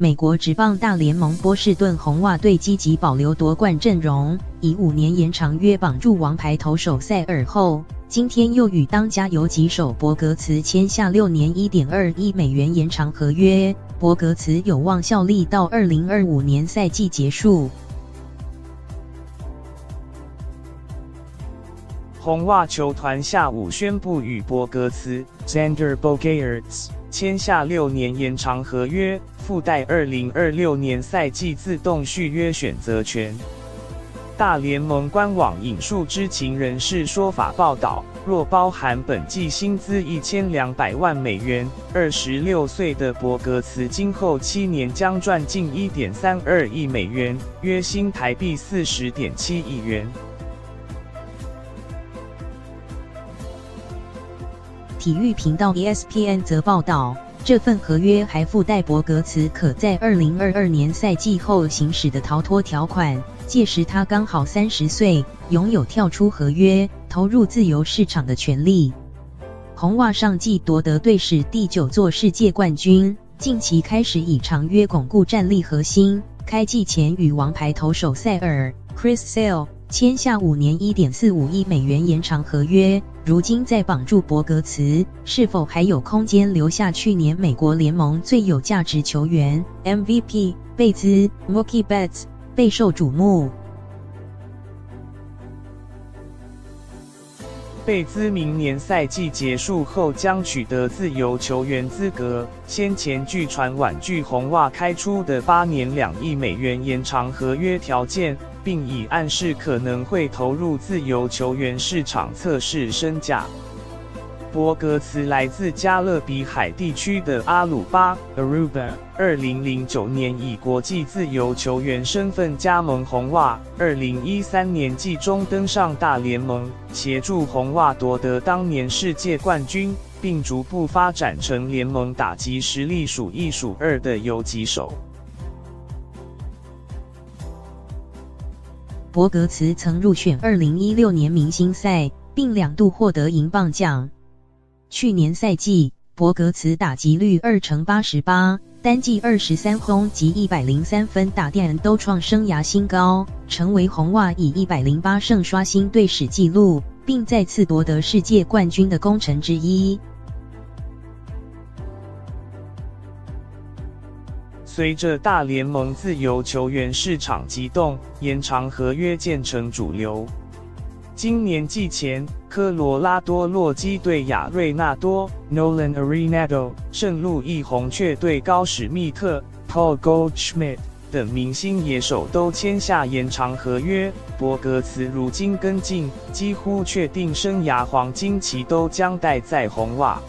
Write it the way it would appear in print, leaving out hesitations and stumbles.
美国职棒大联盟波士顿红袜队积极保留夺冠阵容，以5年延长约绑住王牌投手塞尔后，今天又与当家游击手博格茨签下6年1.2亿美元延长合约，博格茨有望效力到2025年赛季结束。红袜球团下午宣布与博格茨 Xander Bogaerts 签下6年延长合约，附带2026年赛季自动续约选择权。大联盟官网引述知情人士说法报道，若包含本季薪资1200万美元，26岁的博格茨今后7年将赚近1.32亿美元，约新台币40.7亿元。体育频道 ESPN 则报道，这份合约还附带博格茨可在2022年赛季后行使的逃脱条款，届时他刚好30岁，拥有跳出合约、投入自由市场的权利。红袜上季夺得队史第9座世界冠军，近期开始以长约巩固战力核心，开季前与王牌投手塞尔 Chris Sale 签下5年1.45亿美元延长合约，如今再绑住博格茨，是否还有空间留下去年美国联盟最有价值球员 MVP 贝兹 Mookie Betts 备受瞩目。贝兹明年赛季结束后将取得自由球员资格，先前据传婉拒红袜开出的8年2亿美元延长合约条件，并已暗示可能会投入自由球员市场测试身价。博格茨来自加勒比海地区的阿鲁巴 Aruba，2009年以国际自由球员身份加盟红袜，2013年季中登上大联盟，协助红袜夺得当年世界冠军，并逐步发展成联盟打击实力数1数2的游击手。博格茨曾入选2016年明星赛，并2度获得银棒奖。去年赛季，博格茨打击率2成88，单季23轰及103分打点都创生涯新高，成为红袜以108胜刷新队史纪录，并再次夺得世界冠军的功臣之一。随着大联盟自由球员市场激动，延长合约渐成主流。今年季前，科罗拉多洛基队亚瑞纳多 Nolan Arenado、圣路易红雀队高史密特 Paul Goldschmidt 等明星野手都签下延长合约。博格茨如今跟进，几乎确定生涯黄金期都将待在红袜。